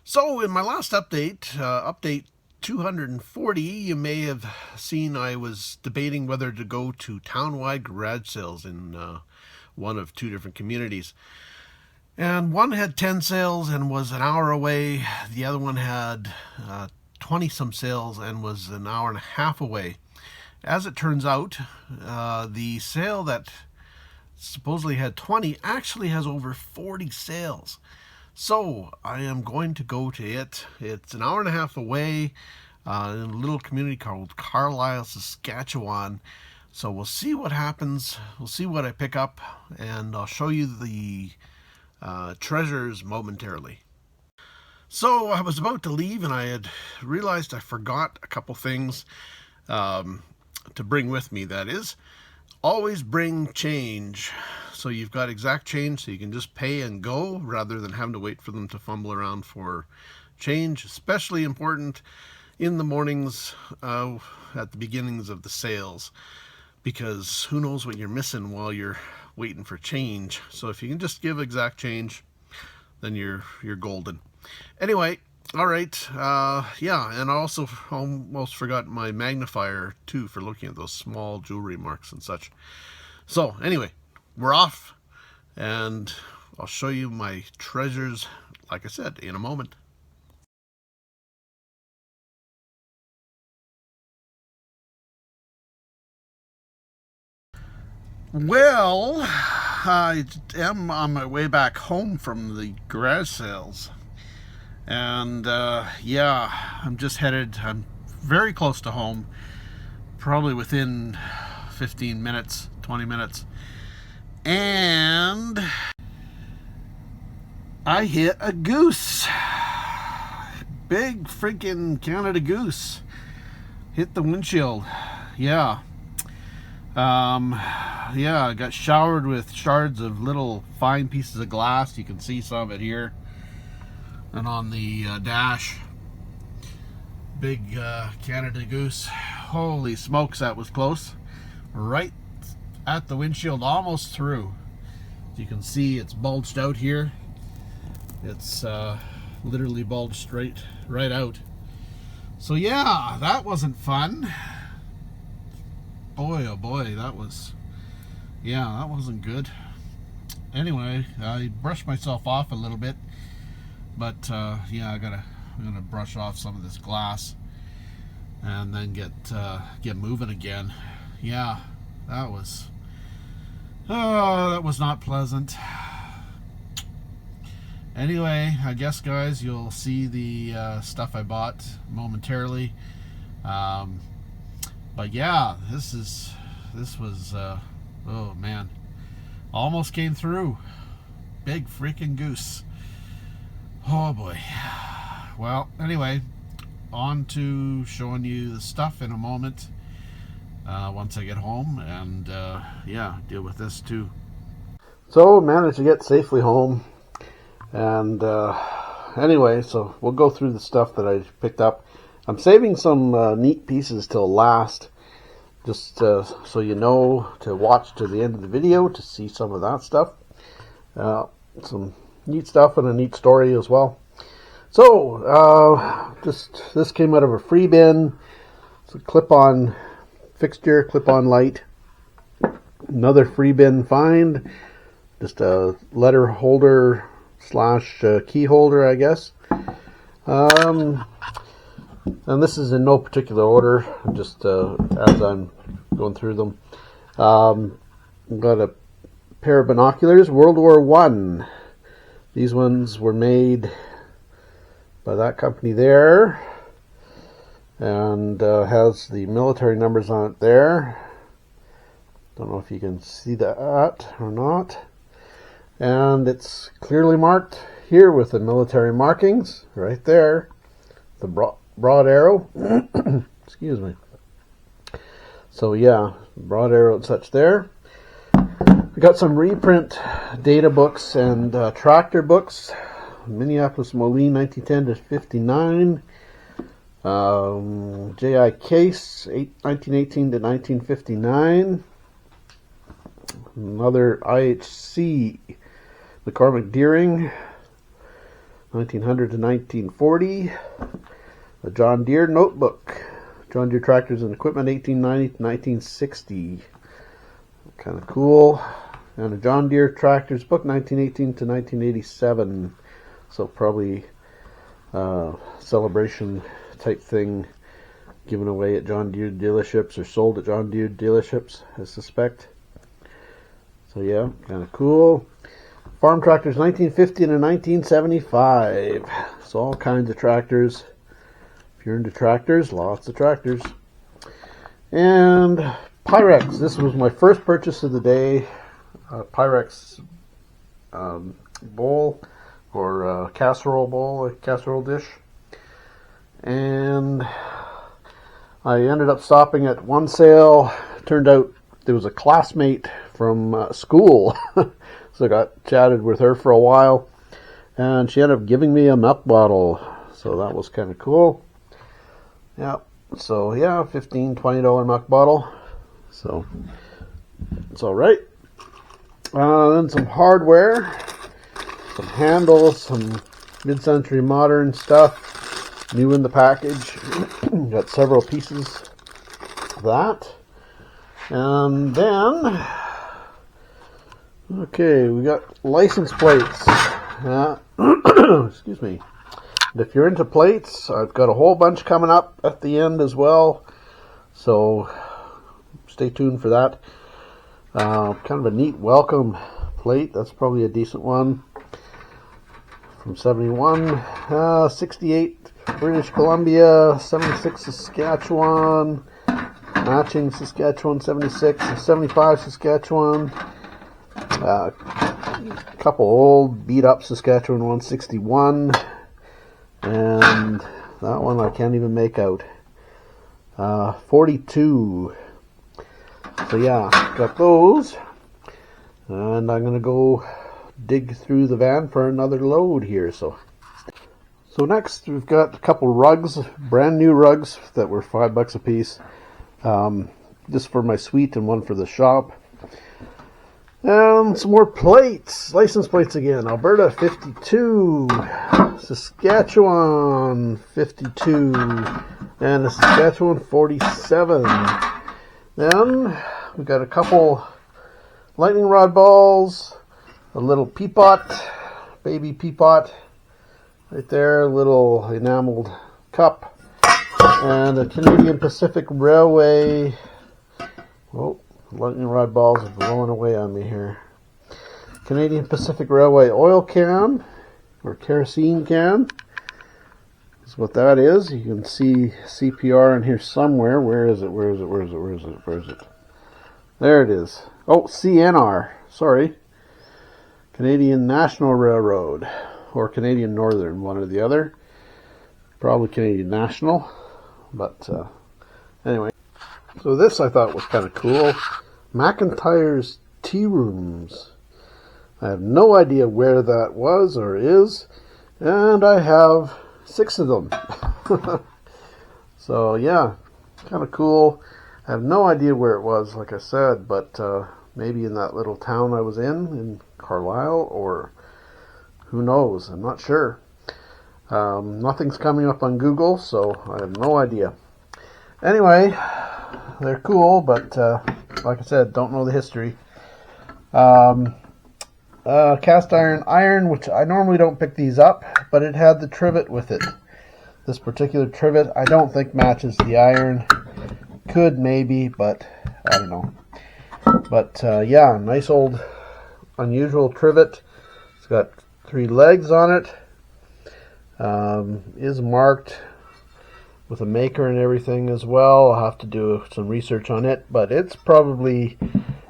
So in my last update, update 240, you may have seen I was debating whether to go to town-wide garage sales in one of two different communities. And one had 10 sales and was an hour away. The other one had 20 some sales and was an hour and a half away. As it turns out, the sale that supposedly had 20 actually has over 40 sales. So I am going to go to it. It's an hour and a half away in a little community called Carlisle, Saskatchewan. So we'll see what happens. We'll see what I pick up, and I'll show you the treasures momentarily. So I was about to leave, and I had realized I forgot a couple things to bring with me. That is, always bring change. So you've got exact change, so you can just pay and go rather than having to wait for them to fumble around for change. Especially important in the mornings at the beginnings of the sales, because who knows what you're missing while you're waiting for change. So if you can just give exact change, then you're golden. Anyway, all right, yeah, and I also almost forgot my magnifier too for looking at those small jewelry marks and such. So anyway, we're off, and I'll show you my treasures, like I said, in a moment. Well, I am on my way back home from the garage sales. And yeah, I'm very close to home, probably within 15 minutes, 20 minutes. And I hit a goose. Big freaking Canada goose. Hit the windshield. Yeah. Yeah, I got showered with shards of little fine pieces of glass. You can see some of it here. And on the dash. Big Canada goose. Holy smokes, that was close. Right at the windshield, almost through. As you can see, it's bulged out here. It's literally bulged right out. So yeah, that wasn't fun. Boy, oh boy, that wasn't good. Anyway, I brushed myself off a little bit, but yeah, I'm gonna brush off some of this glass and then get moving again. Yeah, that was not pleasant. Anyway, I guess, guys, you'll see the stuff I bought momentarily. But yeah, this was oh man, almost came through. Big freaking goose. Oh boy. Well, anyway, on to showing you the stuff in a moment. Once I get home and yeah, deal with this too. So managed to get safely home, and anyway, so we'll go through the stuff that I picked up. I'm saving some neat pieces till last, just so you know to watch to the end of the video to see some of that stuff. Some neat stuff and a neat story as well. So this came out of a free bin. It's a clip-on fixture, clip-on light. Another free bin find. Just a letter holder slash key holder, I guess. And this is in no particular order, just as I'm going through them. I've got a pair of binoculars, World War I. These ones were made by that company there, and has the military numbers on it there. Don't know if you can see that or not. And it's clearly marked here with the military markings right there. The broad arrow. Excuse me. So yeah, broad arrow and such there. We got some reprint data books and tractor books. Minneapolis Moline 1910 to 59. J.I. Case 1918 to 1959. Another IHC McCormick Deering 1900 to 1940. The John Deere notebook. John Deere Tractors and Equipment, 1890 to 1960. Kind of cool. And a John Deere Tractors book, 1918 to 1987. So probably celebration type thing, given away at John Deere dealerships or sold at John Deere dealerships, I suspect. So yeah, kind of cool. Farm tractors, 1950 to 1975. So all kinds of tractors. If you're into tractors, lots of tractors. And Pyrex. This was my first purchase of the day. Pyrex bowl or casserole bowl, a casserole dish. And I ended up stopping at one sale. Turned out there was a classmate from school. So I got chatted with her for a while. And she ended up giving me a milk bottle. So that was kind of cool. Yeah. So yeah, $15-$20 milk bottle. So it's all right. Then some hardware, some handles, some mid-century modern stuff, new in the package. Got several pieces of that. And then, okay, we got license plates. Excuse me. And if you're into plates, I've got a whole bunch coming up at the end as well. So stay tuned for that. Kind of a neat welcome plate. That's probably a decent one. From 71, 68 British Columbia, 76 Saskatchewan, matching Saskatchewan 76, 75 Saskatchewan, a couple old beat up Saskatchewan 161, and that one I can't even make out. 42. So yeah, got those, and I'm gonna go dig through the van for another load here. So next we've got a couple rugs, brand new rugs that were $5 a piece, just for my suite and one for the shop. And some more plates, license plates again. Alberta 52, Saskatchewan 52, and a Saskatchewan 47. Then we've got a couple lightning rod balls, a little peapot, baby peapot right there, a little enameled cup, and a Canadian Pacific Railway. Oh, lightning rod balls are blowing away on me here. Canadian Pacific Railway oil can, or kerosene can. That's what that is. You can see CPR in here somewhere. Where is it? Where is it? Where is it? Where is it? Where is it? There it is. Oh, CNR. Sorry. Canadian National Railroad. Or Canadian Northern, one or the other. Probably Canadian National. But anyway. So this I thought was kind of cool. McIntyre's Tea Rooms. I have no idea where that was or is. And I have 6 of them. So yeah, kind of cool. I have no idea where it was, like I said, but maybe in that little town I was in Carlisle, or who knows, I'm not sure. Nothing's coming up on Google, so I have no idea. Anyway, they're cool, but like I said, don't know the history. Cast iron, which I normally don't pick these up, but it had the trivet with it. This particular trivet I don't think matches the iron. Could maybe, but I don't know. But yeah, nice old unusual trivet. It's got 3 legs on it. Is marked with a maker and everything as well. I'll have to do some research on it, but it's probably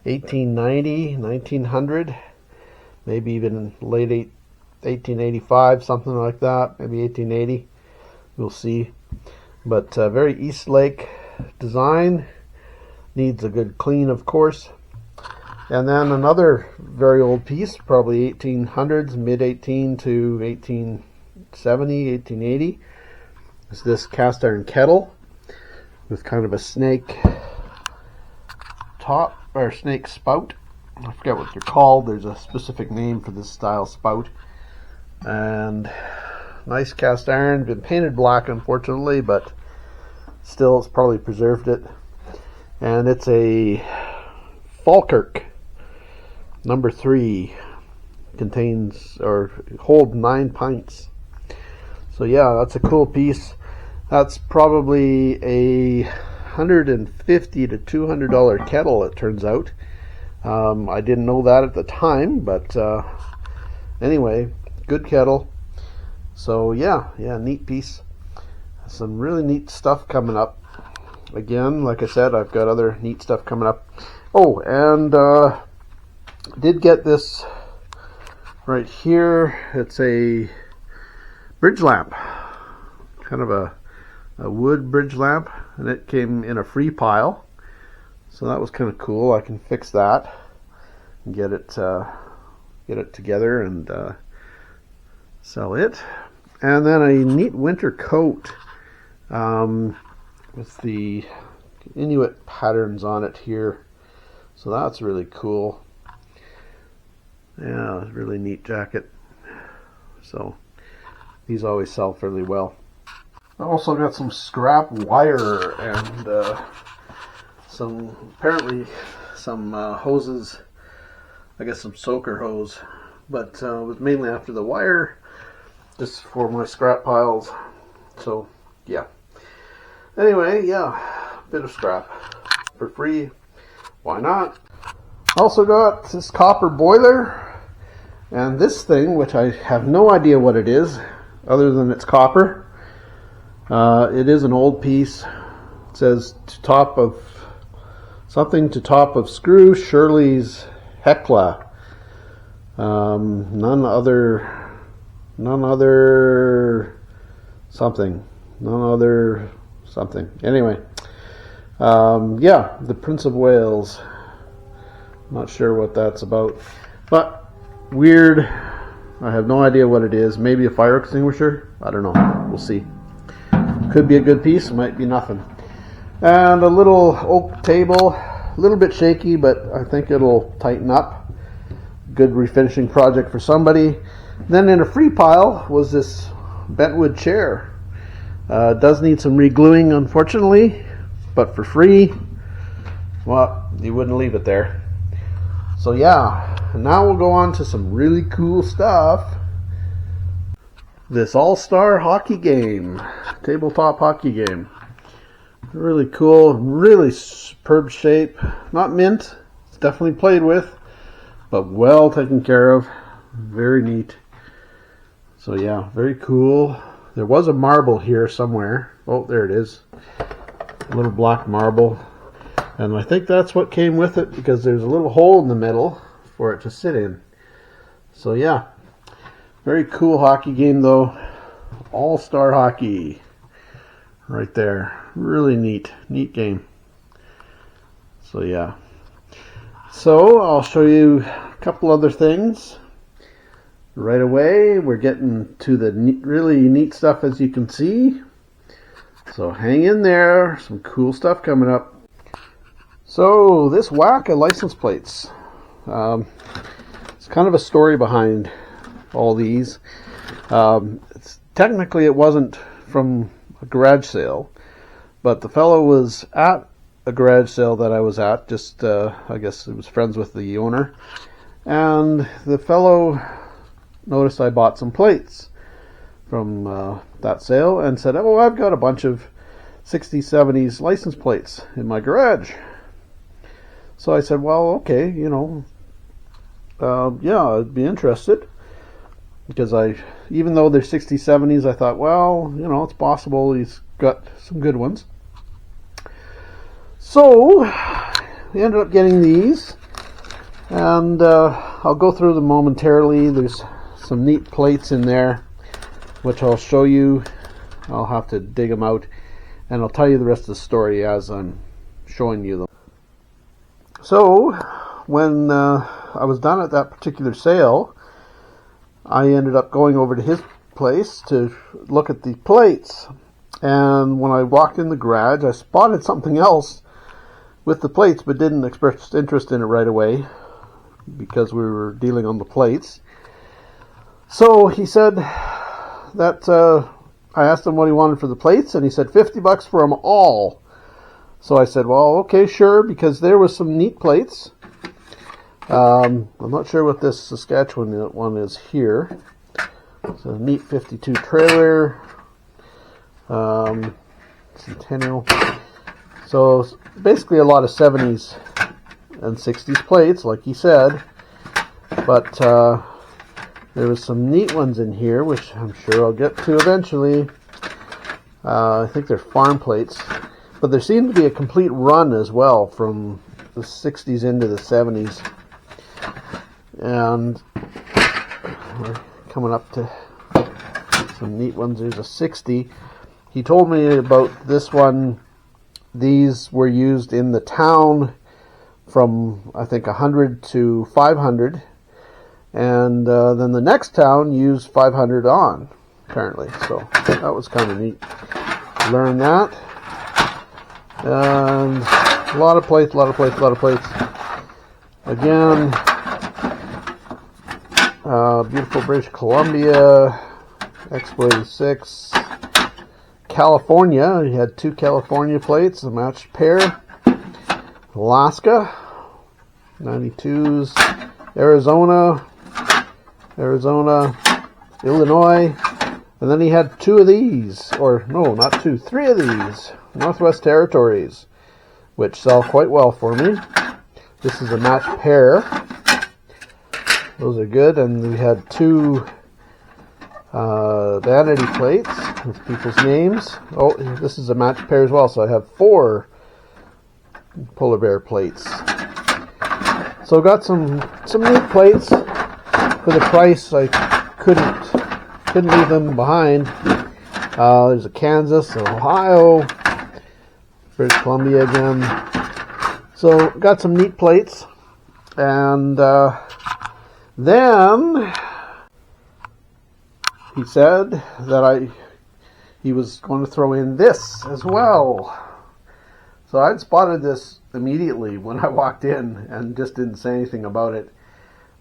1890, 1900. Maybe even late 1885, something like that. Maybe 1880. We'll see. But very East Lake design. Needs a good clean, of course. And then another very old piece, probably 1800s, mid-18 to 1870, 1880. Is this cast iron kettle with kind of a snake top, or snake spout. I forget what they're called. There's a specific name for this style spout. And Nice cast iron, been painted black unfortunately, but still it's probably preserved it. And it's a Falkirk number 3, contains or hold 9 pints. So yeah, that's a cool piece. That's probably a $150 to $200 kettle, it turns out. I didn't know that at the time, but anyway, good kettle. So yeah, neat piece. Some really neat stuff coming up. Again, like I said, I've got other neat stuff coming up. Oh, and did get this right here. It's a bridge lamp, kind of a wood bridge lamp, and it came in a free pile. So that was kind of cool. I can fix that and get it together and sell it. And then a neat winter coat with the Inuit patterns on it here. So that's really cool. Yeah, really neat jacket. So these always sell fairly well. I also got some scrap wire and apparently some hoses. I guess some soaker hose, but it was mainly after the wire, just for my scrap piles. So yeah. Anyway, yeah, bit of scrap for free. Why not? Also got this copper boiler and this thing, which I have no idea what it is, other than it's copper. It is an old piece. It says to top of screw Shirley's Hecla. None other something. Anyway, yeah, the Prince of Wales. Not sure what that's about, but weird. I have no idea what it is. Maybe a fire extinguisher? I don't know. We'll see. Could be a good piece, might be nothing. And a little oak table, a little bit shaky, but I think it'll tighten up. Good refinishing project for somebody. Then in a free pile was this bentwood chair. Does need some re-gluing, unfortunately, but for free. Well, you wouldn't leave it there. So yeah, now we'll go on to some really cool stuff. This all-star hockey game, tabletop hockey game. Really cool, really superb shape. Not mint, it's definitely played with, but well taken care of. Very neat. So yeah, very cool. There was a marble here somewhere. Oh, there it is. A little black marble. And I think that's what came with it, because there's a little hole in the middle for it to sit in. So yeah, very cool hockey game though. All-star hockey. Right there. Really neat game. So yeah. So I'll show you a couple other things. Right away, we're getting to the really neat stuff, as you can see. So hang in there, some cool stuff coming up. So this whack of license plates. It's kind of a story behind all these. Technically it wasn't from a garage sale, but the fellow was at a garage sale that I was at, just I guess it was friends with the owner, and the fellow noticed I bought some plates from that sale and said, oh, I've got a bunch of 60s, 70s license plates in my garage. So I said, well, okay, yeah, I'd be interested, because even though they're 60s, 70s, I thought, well, it's possible he's got some good ones. So we ended up getting these, and I'll go through them momentarily. There's some neat plates in there, which I'll show you. I'll have to dig them out, and I'll tell you the rest of the story as I'm showing you them. So when I was done at that particular sale, I ended up going over to his place to look at the plates. And when I walked in the garage, I spotted something else with the plates, but didn't express interest in it right away, because we were dealing on the plates. So he said, I asked him what he wanted for the plates, and he said $50 for them all. So I said, well, okay, sure, because there was some neat plates. I'm not sure what this Saskatchewan one is here. It's a neat 52 trailer, Centennial. So basically a lot of 70s and 60s plates, like he said. But there was some neat ones in here, which I'm sure I'll get to eventually. I think they're farm plates. But there seemed to be a complete run as well from the 60s into the 70s. And we're coming up to some neat ones. There's a 60. He told me about this one. These were used in the town from, I think, 100 to 500. And then the next town used 500 on, apparently. So that was kind of neat. Learn that. And a lot of plates, a lot of plates, a lot of plates. Again, beautiful British Columbia, Expo 86. California, he had 2 California plates, a matched pair. Alaska, 92s. Arizona, Illinois. And then he had 2 of these, or no, not 2, 3 of these. Northwest Territories, which sell quite well for me. This is a matched pair. Those are good. And we had 2 vanity plates with people's names. Oh, this is a matched pair as well, so I have 4 polar bear plates. So got some neat plates for the price. I couldn't leave them behind. There's a Kansas, Ohio, British Columbia again. So got some neat plates, and then he said that he was going to throw in this as well. So I'd spotted this immediately when I walked in and just didn't say anything about it,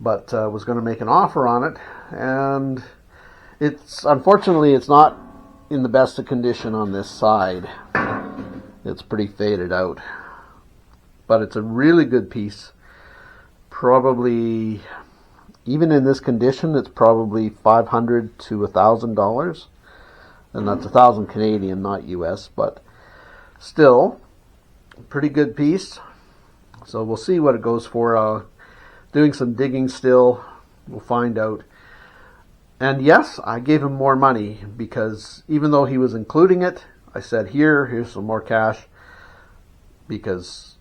but was going to make an offer on it. And unfortunately it's not in the best of condition on this side. It's pretty faded out, but it's a really good piece. Probably, even in this condition, it's probably $500 to $1,000, and that's 1,000 Canadian, not US, but still pretty good piece. So we'll see what it goes for. Doing some digging still, we'll find out. And yes, I gave him more money, because even though he was including it, I said, here's some more cash, because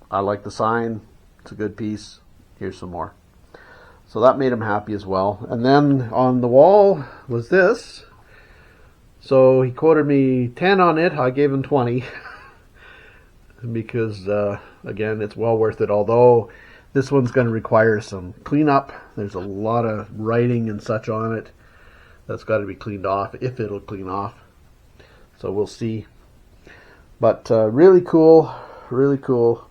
I like the sign, it's a good piece, here's some more. So that made him happy as well. And then on the wall was this. So he quoted me 10 on it, I gave him 20. Because, again, it's well worth it, although this one's going to require some cleanup. There's a lot of writing and such on it that's got to be cleaned off, if it'll clean off. So we'll see. But really cool, really cool.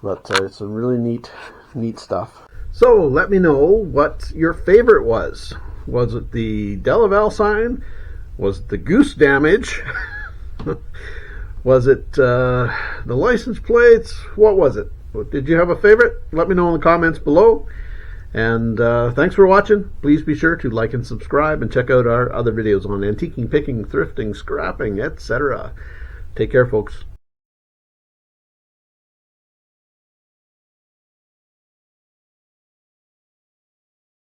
But it's some really neat stuff. So let me know what your favorite was. Was it the Delaval sign? Was it the goose damage? Was it the license plates? What was it? Did you have a favorite? Let me know in the comments below. And thanks for watching. Please be sure to like and subscribe, and check out our other videos on antiquing, picking, thrifting, scrapping, etc. Take care, folks.